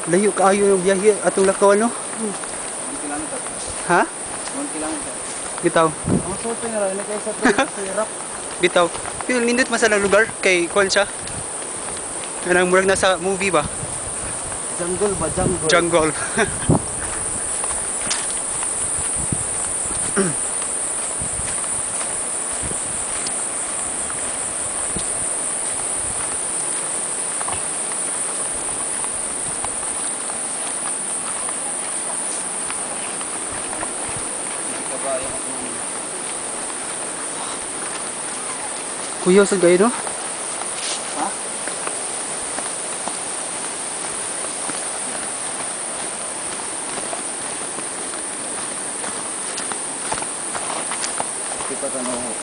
Layo kaayo yung biyahe atong lakaw no? 1 kilometer. Ha? 1 kilometer. Bitaw. Ang suto nga rin, kaysa sa Iraq. Bitaw. Pero nindot masalang lugar kay kuan siya. Kanang murag nasa movie ba? Jungle ba? Jungle. Jungle. Kuya sa gayo no?